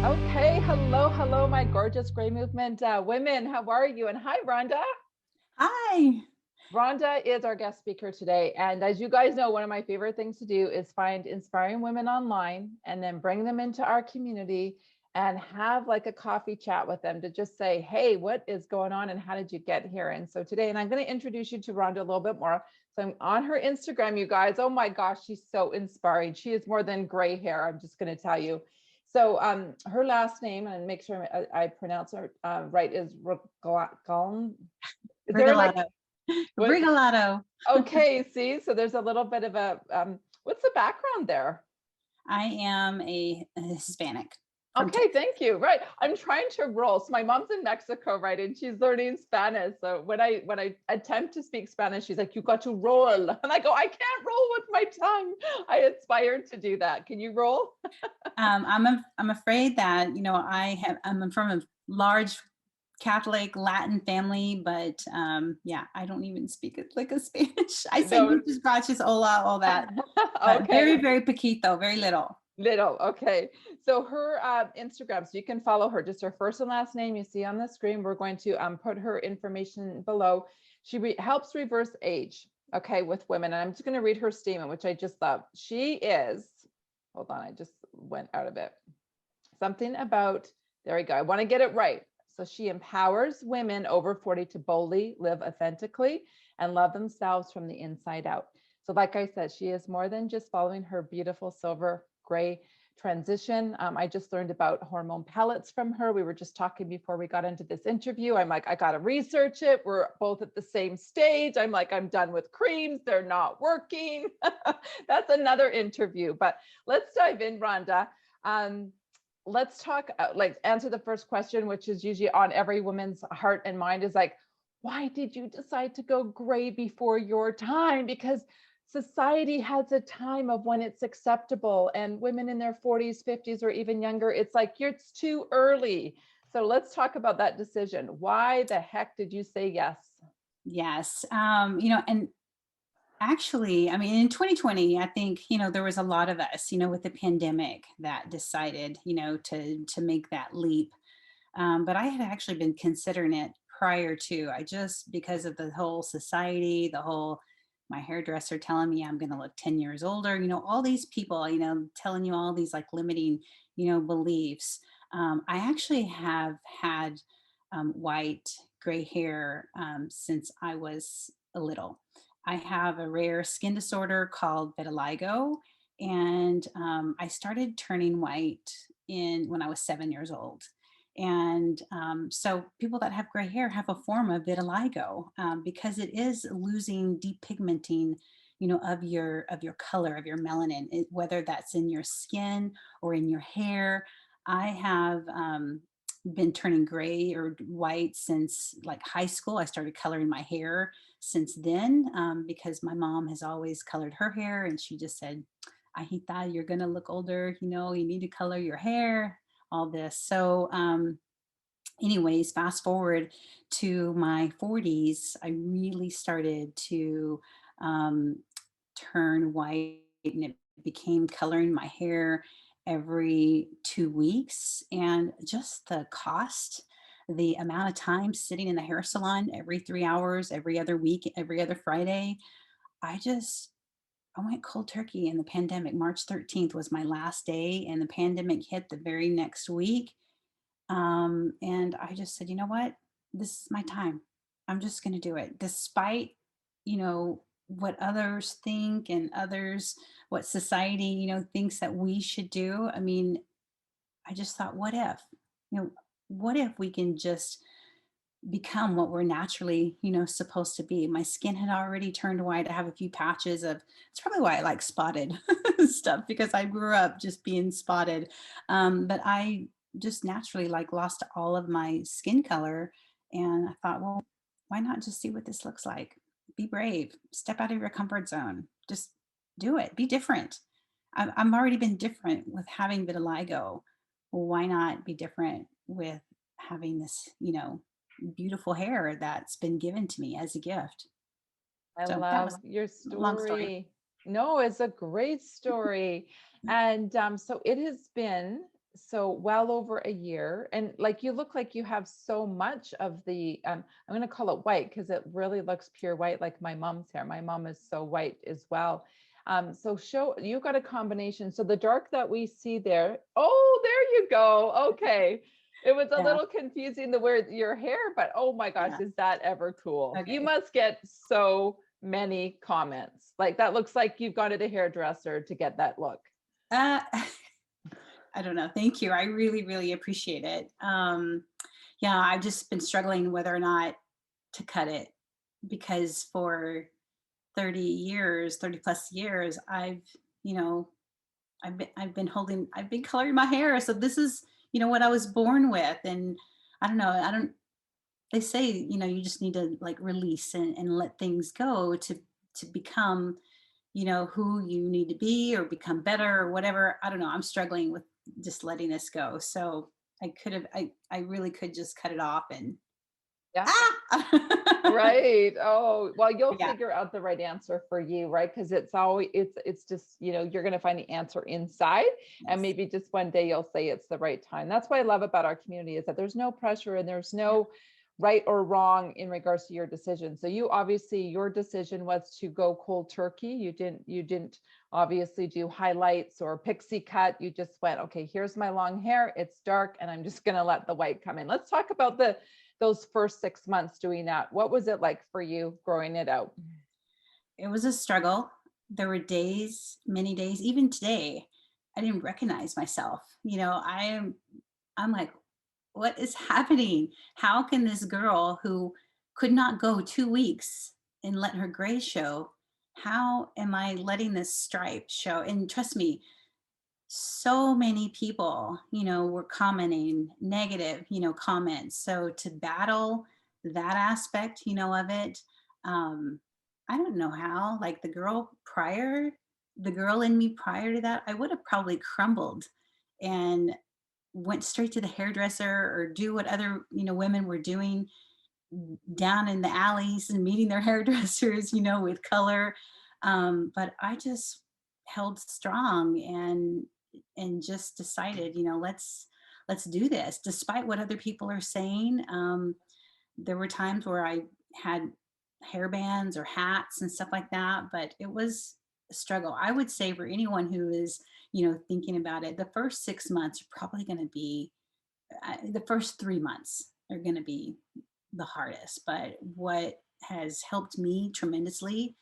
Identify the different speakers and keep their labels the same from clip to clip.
Speaker 1: Okay, hello, my gorgeous gray movement women. How are you? And hi, Rhonda.
Speaker 2: Hi.
Speaker 1: Rhonda is our guest speaker today. And as you guys know, one of my favorite things to do is find inspiring women online and then bring them into our community and have like a coffee chat with them to just say, hey, what is going on and how did you get here? And so today, and I'm going to introduce you to Rhonda a little bit more. So I'm on her Instagram, you guys. Oh my gosh, she's so inspiring. She is more than gray hair. I'm just going to tell you. So her last name, and make sure I pronounce it right, is Regal. Is there like
Speaker 2: Brigalato.
Speaker 1: what?
Speaker 2: Brigalato.
Speaker 1: Okay, see, so there's a little bit of a what's the background there?
Speaker 2: I am a Hispanic from
Speaker 1: Okay,
Speaker 2: Texas.
Speaker 1: thank you. Right. I'm trying to roll. So my mom's in Mexico, right? And she's learning Spanish. So when I attempt to speak Spanish, she's like, you got to roll. And I go, I can't roll with my tongue. I aspired to do that. Can you roll?
Speaker 2: I'm afraid that I'm from a large Catholic Latin family, but yeah, I don't even speak it like a Spanish. I say
Speaker 1: No.
Speaker 2: muchas gracias, hola, all that, but
Speaker 1: Okay.
Speaker 2: very poquito, very little.
Speaker 1: Little, okay. So her Instagram, so you can follow her, just her first and last name you see on the screen. We're going to put her information below. She helps reverse age, okay, with women. And I'm just going to read her statement, which I just love. She is, hold on, I just went out of it. Something about, there we go. I want to get it right. So she empowers women over 40 to boldly live authentically and love themselves from the inside out. So like I said, she is more than just following her beautiful silver gray transition. I just learned about hormone pellets from her. We were just talking before we got into this interview. I'm like, I got to research it. We're both at the same stage. I'm like, I'm done with creams. They're not working. That's another interview, but let's dive in, Rhonda. Let's talk, like answer the first question, which is usually on every woman's heart and mind, is like, why did you decide to go gray before your time? Because society has a time of when it's acceptable, and women in their 40s, 50s, or even younger, it's like, it's too early. So let's talk about that decision. Why the heck did you say yes?
Speaker 2: Yes, and actually, I mean, in 2020, I think, there was a lot of us, with the pandemic that decided, to make that leap. But I had actually been considering it prior to. I just, because of the whole society, my hairdresser telling me I'm going to look 10 years older, all these people, telling you all these like limiting, beliefs. I actually have had white, gray hair since I was a little. I have a rare skin disorder called vitiligo, and I started turning white in when I was 7 years old. And so people that have gray hair have a form of vitiligo because it is losing depigmenting, of your color, of your melanin, whether that's in your skin or in your hair. I have been turning gray or white since like high school. I started coloring my hair since then because my mom has always colored her hair, and she just said, Ahita, you're gonna look older, you need to color your hair, all this. So anyways, fast forward to my 40s, I really started to um, turn white, and it became coloring my hair every 2 weeks. And just the cost, the amount of time sitting in the hair salon every 3 hours, every other week, every other Friday, I just, I went cold turkey in the pandemic. March 13th was my last day, and the pandemic hit the very next week. And I just said, you know what? This is my time. I'm just going to do it, despite, what others think and what society, thinks that we should do. I mean, I just thought, you know, what if we can just become what we're naturally, supposed to be? My skin had already turned white. I have a few patches of, it's probably why I like spotted stuff, because I grew up just being spotted. But I just naturally like lost all of my skin color. And I thought, well, why not just see what this looks like? Be brave, step out of your comfort zone, just do it, be different. I'm already been different with having vitiligo. Well, why not be different with having this, beautiful hair that's been given to me as a gift.
Speaker 1: I
Speaker 2: So that was
Speaker 1: love your
Speaker 2: a long story.
Speaker 1: story. No, it's a great story. And so it has been So well over a year. And like, you look like you have so much of the, I'm going to call it white because it really looks pure white, like my mom's hair. My mom is so white as well. So show, you got a combination. So the dark that we see there, oh, there you go. Okay. It was a
Speaker 2: Yeah.
Speaker 1: little confusing the word your hair, but oh my gosh,
Speaker 2: Yeah.
Speaker 1: is that ever cool? You
Speaker 2: Okay.
Speaker 1: must get so many comments. Like, that looks like you've gone to the hairdresser to get that look.
Speaker 2: Uh, I don't know. Thank you. I really, really appreciate it. Yeah, I've just been struggling whether or not to cut it because for 30 years, 30 plus years, you know, I've been coloring my hair. So this is, what I was born with. And I don't know. They say, you just need to like release and let things go to become, who you need to be or become better or whatever. I don't know. I'm struggling with just letting this go. So I really could just cut it off and
Speaker 1: Yeah.
Speaker 2: ah,
Speaker 1: Right. Oh, well, you'll
Speaker 2: yeah,
Speaker 1: figure out the right answer for you, right? Because it's always, it's just, you're going to find the answer inside, and
Speaker 2: yes,
Speaker 1: maybe just one day you'll say it's the right time. That's what I love about our community, is that there's no pressure and there's
Speaker 2: yeah,
Speaker 1: no right or wrong in regards to your decision. So you obviously, your decision was to go cold turkey. You didn't obviously do highlights or pixie cut. You just went, okay, here's my long hair. It's dark and I'm just going to let the white come in. Let's talk about those first 6 months doing that. What was it like for you growing it out?
Speaker 2: it was a struggle. There were days, many days, even today, I didn't recognize myself. I'm like, what is happening? How can this girl who could not go 2 weeks and let her gray show, how am I letting this stripe show? And trust me, so many people, were commenting negative, comments. So to battle that aspect, of it, um, I don't know how. Like the girl in me prior to that, I would have probably crumbled and went straight to the hairdresser or do what other, women were doing down in the alleys and meeting their hairdressers, with color. But I just held strong and just decided, let's do this despite what other people are saying. There were times where I had hair bands or hats and stuff like that, but it was a struggle. I would say for anyone who is, thinking about it, the first 6 months are probably going to be the first 3 months are going to be the hardest. But what has helped me tremendously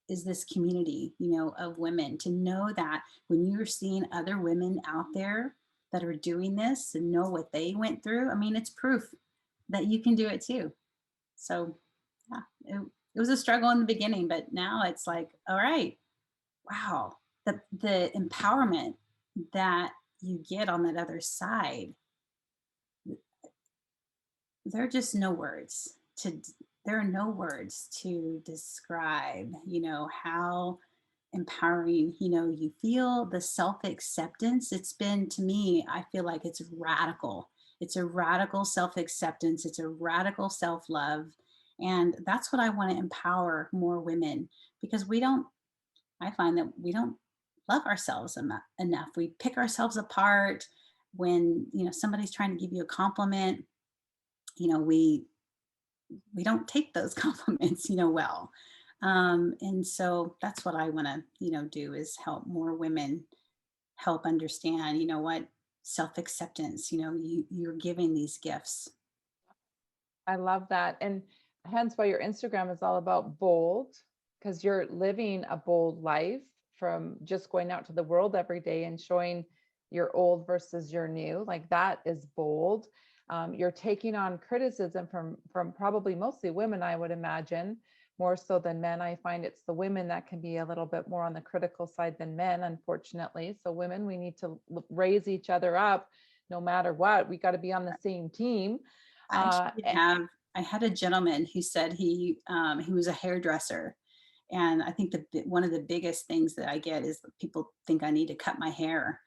Speaker 2: is this community, of women, to know that when you're seeing other women out there that are doing this and know what they went through, I mean, it's proof that you can do it too. So, yeah, it was a struggle in the beginning, but now it's like, all right, wow, the empowerment that you get on that other side, there are just no words there are no words to describe, how empowering, you feel the self-acceptance. It's been, to me, I feel like it's radical. It's a radical self-acceptance. It's a radical self-love. And that's what I want to empower more women, because I find that we don't love ourselves enough. We pick ourselves apart when, somebody's trying to give you a compliment. We don't take those compliments, well. And so that's what I want to, do is help more women help understand, what self-acceptance, you're giving these gifts.
Speaker 1: I love that. And hence why your Instagram is all about bold, because you're living a bold life from just going out to the world every day and showing your old versus your new. Like, that is bold. You're taking on criticism from probably mostly women, I would imagine, more so than men. I find it's the women that can be a little bit more on the critical side than men, unfortunately. So women, we need to raise each other up no matter what. We got to be on the same team.
Speaker 2: I
Speaker 1: Uh,
Speaker 2: actually I had a gentleman who said he was a hairdresser. And I think one of the biggest things that I get is that people think I need to cut my hair,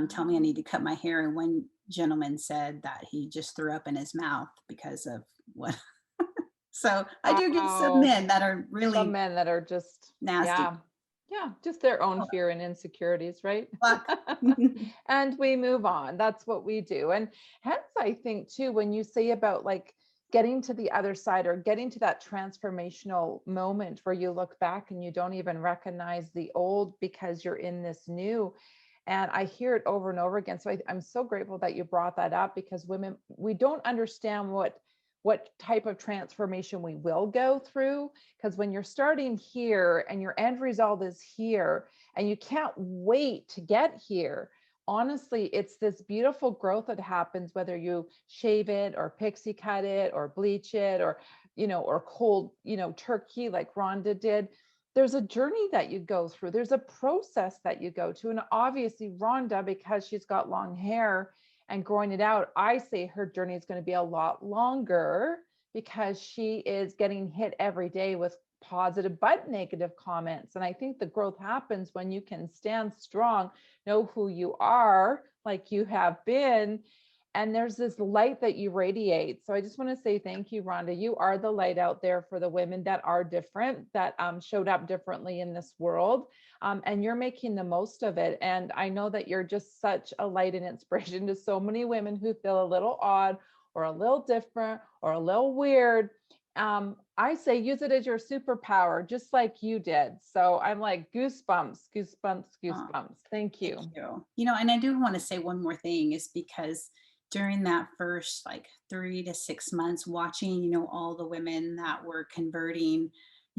Speaker 2: tell me I need to cut my hair. And one gentleman said that he just threw up in his mouth because of what. So I do get some
Speaker 1: Wow.
Speaker 2: men that are
Speaker 1: Some
Speaker 2: really
Speaker 1: men that are just,
Speaker 2: nasty.
Speaker 1: yeah. Yeah, just their own
Speaker 2: Oh,
Speaker 1: fear and insecurities, right?
Speaker 2: luck.
Speaker 1: And we move on. That's what we do. And hence, I think too, when you say about like getting to the other side or getting to that transformational moment where you look back and you don't even recognize the old because you're in this new. And I hear it over and over again. So I'm so grateful that you brought that up, because women, we don't understand what type of transformation we will go through, because when you're starting here and your end result is here and you can't wait to get here, honestly, it's this beautiful growth that happens whether you shave it or pixie cut it or bleach it or, or cold, turkey like Rhonda did. There's a journey that you go through. There's a process that you go to. And obviously, Rhonda, because she's got long hair and growing it out, I say her journey is going to be a lot longer because she is getting hit every day with positive but negative comments. And I think the growth happens when you can stand strong, know who you are, like you have been. And there's this light that you radiate. So I just want to say thank you, Rhonda. You are the light out there for the women that are different, that showed up differently in this world. And you're making the most of it. And I know that you're just such a light and inspiration to so many women who feel a little odd or a little different or a little weird. I say use it as your superpower, just like you did. So I'm like goosebumps, goosebumps,
Speaker 2: Oh,
Speaker 1: goosebumps. Thank
Speaker 2: thank
Speaker 1: you.
Speaker 2: you. And I do want to say one more thing is because during that first like 3 to 6 months watching, all the women that were converting,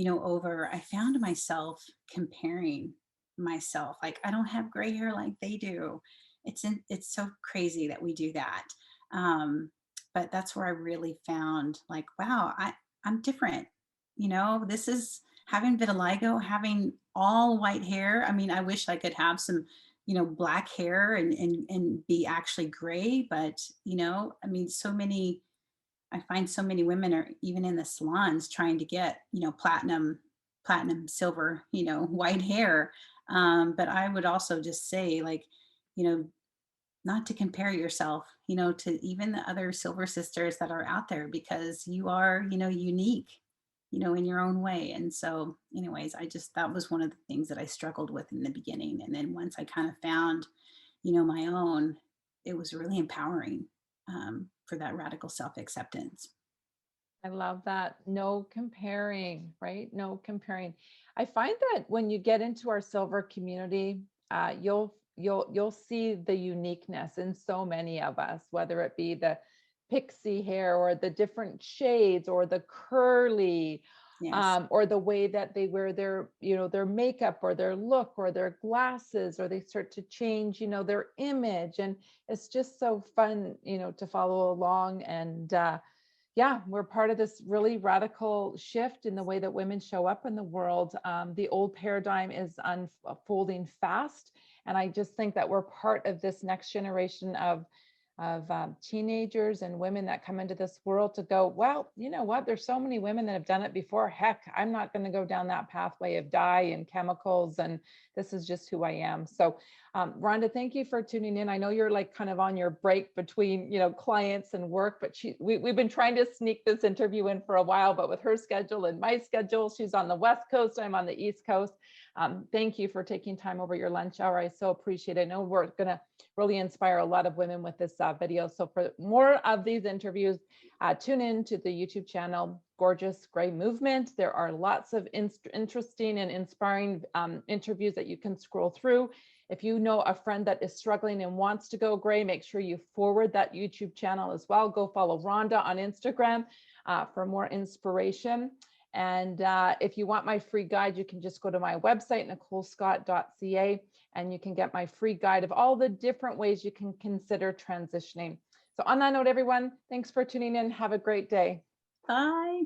Speaker 2: over, I found myself comparing myself. Like, I don't have gray hair like they do. It's so crazy that we do that. Um, but that's where I really found like, wow, I'm different. This is having vitiligo, having all white hair. I mean, I wish I could have some black hair and be actually gray, but I mean, I find so many women are even in the salons trying to get platinum, silver, white hair. But I would also just say, like, you know not to compare yourself, to even the other silver sisters that are out there, because you are, unique, in your own way. And so, anyways, that was one of the things that I struggled with in the beginning. And then once I kind of found, my own, it was really empowering, for that radical self acceptance.
Speaker 1: I love that. No comparing, right? No comparing. I find that when you get into our silver community, you'll see the uniqueness in so many of us, whether it be the pixie hair or the different shades or the curly,
Speaker 2: Yes.
Speaker 1: or the way that they wear their, their makeup or their look or their glasses, or they start to change, their image. And it's just so fun, to follow along. And yeah, we're part of this really radical shift in the way that women show up in the world. The old paradigm is unfolding fast. And I just think that we're part of this next generation of teenagers and women that come into this world to go, well, you know what? There's so many women that have done it before. Heck, I'm not going to go down that pathway of dye and chemicals. And this is just who I am. So, Rhonda, thank you for tuning in. I know you're like kind of on your break between, clients and work, but we've been trying to sneak this interview in for a while, but with her schedule and my schedule, she's on the West Coast, I'm on the East Coast. Thank you for taking time over your lunch hour. I so appreciate it. I know we're going to really inspire a lot of women with this video. So for more of these interviews, tune in to the YouTube channel, Gorgeous Gray Movement. There are lots of interesting and inspiring interviews that you can scroll through. If you know a friend that is struggling and wants to go gray, make sure you forward that YouTube channel as well. Go follow Rhonda on Instagram for more inspiration. And if you want my free guide, you can just go to my website, nicolescott.ca, and you can get my free guide of all the different ways you can consider transitioning. So on that note, everyone, thanks for tuning in. Have a great day.
Speaker 2: Bye.